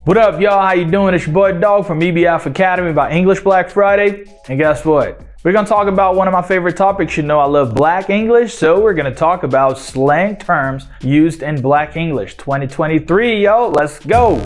What up, y'all? How you doing? It's your boy Dog from EBF Academy about English Black Friday. And guess what? We're going to talk about one of my favorite topics. You know I love Black English, so we're going to talk about slang terms used in Black English 2023, yo. Let's go.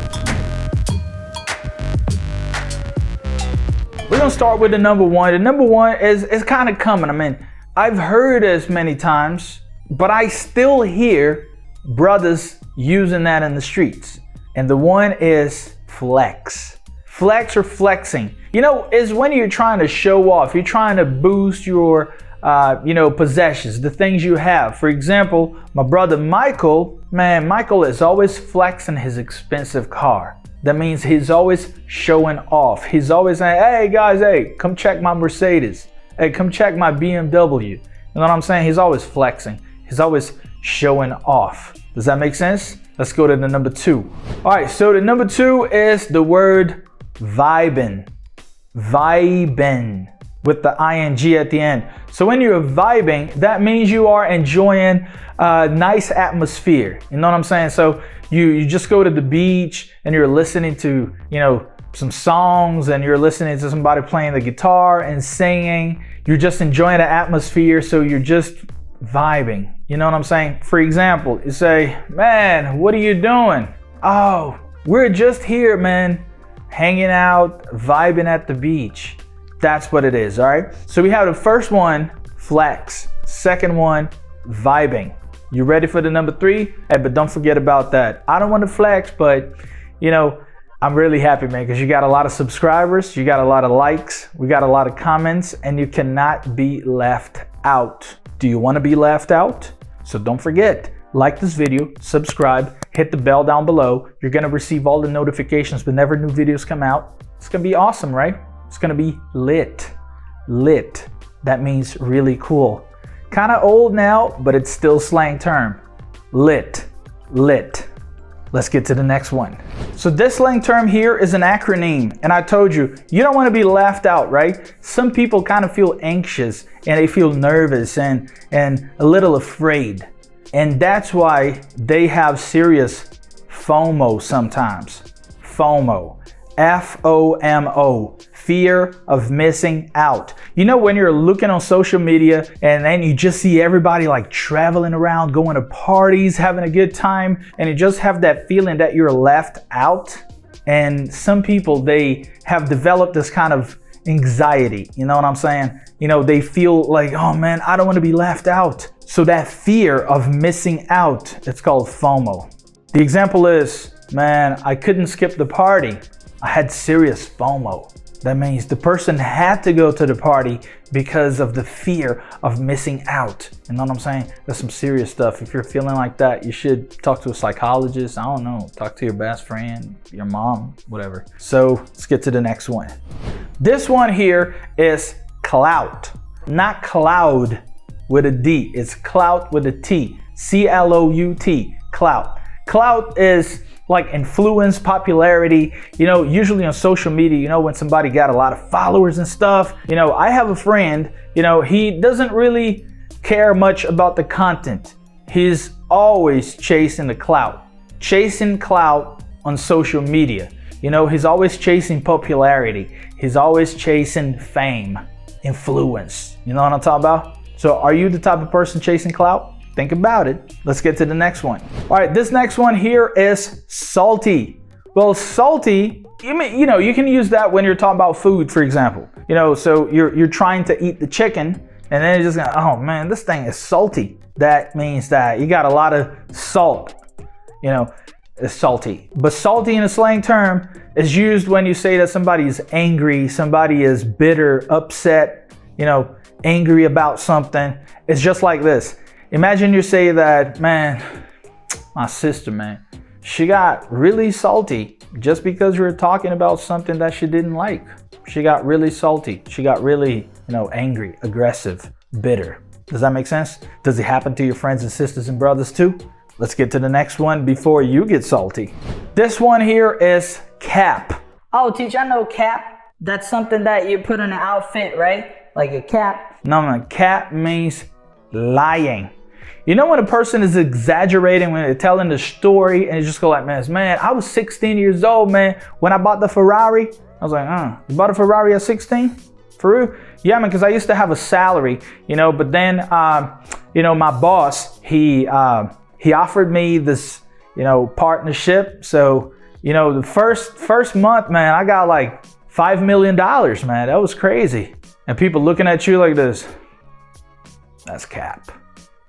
We're going to start with the number one. The number one is kind of common. I mean, I've heard this many times, but I still hear brothers using that in the streets. And the one is flex. Flex or flexing. You know, is when you're trying to show off. You're trying to boost your, possessions, the things you have. For example, my brother Michael, Michael is always flexing his expensive car. That means he's always showing off. He's always saying, hey guys, hey, come check my Mercedes. Hey, come check my BMW. You know what I'm saying? He's always flexing. He's always showing off. Does that make sense? Let's go to the number two. All right, so the number two is the word vibin'. Vibin' with the ing at the end. So when you're vibing, that means you are enjoying a nice atmosphere. You know what I'm saying? So you just go to the beach and you're listening to, some songs, and you're listening to somebody playing the guitar and singing. You're just enjoying the atmosphere, so you're just vibing. You know what I'm saying? For example, you say, man, what are you doing? Oh, we're just here, man, hanging out, vibing at the beach. That's what it is, all right? So we have the first one, flex. Second one, vibing. You ready for the number three? Hey, but don't forget about that. I don't want to flex, but I'm really happy, man, because you got a lot of subscribers, you got a lot of likes, we got a lot of comments, and you cannot be left out. Do you want to be left out? So don't forget, like this video, subscribe, hit the bell down below. You're going to receive all the notifications whenever new videos come out. It's going to be awesome, right? It's going to be lit. Lit. That means really cool. Kind of old now, but it's still slang term. Lit. Lit. Let's get to the next one. So this slang term here is an acronym. And I told you, you don't want to be left out, right? Some people kind of feel anxious and they feel nervous and a little afraid. And that's why they have serious FOMO sometimes. FOMO. F-O-M-O. Fear of missing out. You know, when you're looking on social media and then you just see everybody like traveling around, going to parties, having a good time, and you just have that feeling that you're left out. And some people, they have developed this kind of anxiety. You know what I'm saying? They feel like, oh man, I don't want to be left out. So that fear of missing out, it's called FOMO. The example is, man, I couldn't skip the party. I had serious FOMO. That means the person had to go to the party because of the fear of missing out. You know what I'm saying? That's some serious stuff. If you're feeling like that, you should talk to a psychologist. I don't know, talk to your best friend, your mom, whatever. So let's get to the next one. This one here is clout. Not cloud with a D. It's clout with a T. C-L-O-U-T. Clout. Clout is like influence, popularity, usually on social media, when somebody got a lot of followers and stuff. I have a friend, he doesn't really care much about the content. He's always chasing the clout. Chasing clout on social media. He's always chasing popularity. He's always chasing fame, influence. You know what I'm talking about? So are you the type of person chasing clout? Think about it. Let's get to the next one. All right, this next one here is salty. Well, salty, you can use that when you're talking about food, for example. So you're trying to eat the chicken and then you're just going, oh man, this thing is salty. That means that you got a lot of salt, it's salty. But salty in a slang term is used when you say that somebody is angry, somebody is bitter, upset, angry about something. It's just like this. Imagine you say that, man, my sister, man, she got really salty just because you were talking about something that she didn't like. She got really salty. She got really, angry, aggressive, bitter. Does that make sense? Does it happen to your friends and sisters and brothers too? Let's get to the next one before you get salty. This one here is cap. Oh, teacher, I know cap. That's something that you put on an outfit, right? Like a cap. No, cap means lying. You know when a person is exaggerating when they're telling the story and you just go like, man, I was 16 years old, man, when I bought the Ferrari. I was like, you bought a Ferrari at 16? For real? Yeah, man, because I used to have a salary, you know, but then, you know, my boss, he offered me this, you know, partnership. So, you know, the first month, man, I got like $5 million, man. That was crazy. And people looking at you like this. That's cap.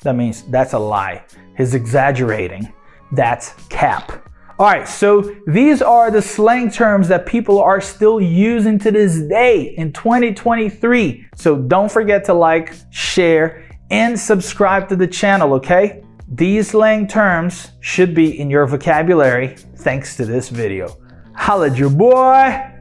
That means that's a lie. He's exaggerating. That's cap. All right, so these are the slang terms that people are still using to this day in 2023. So don't forget to like, share, and subscribe to the channel, okay? These slang terms should be in your vocabulary thanks to this video. Holla at your boy!